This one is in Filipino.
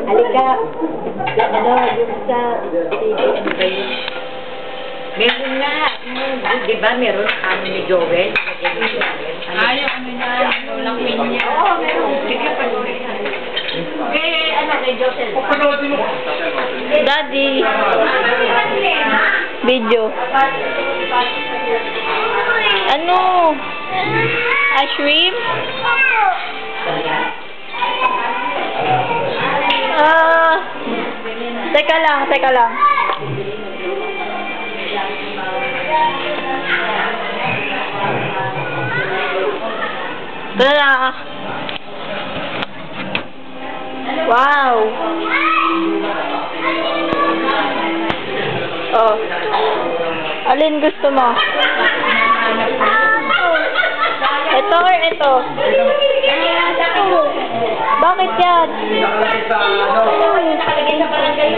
Halika. Ano, yung sa TV, ano ba yun? Meron na. Di ba meron kami ni Joel? Ayaw, ano niya, walang queen niya. Oo, meron. Sige, panoorin natin. Kay Josel. Daddy. Video. Ano? A shrimp? Teka lang, teka lang. Tara. Wow. Oh. Alin gusto mo? Ito or ito? Bakit yan? Nakalagay sa barangay.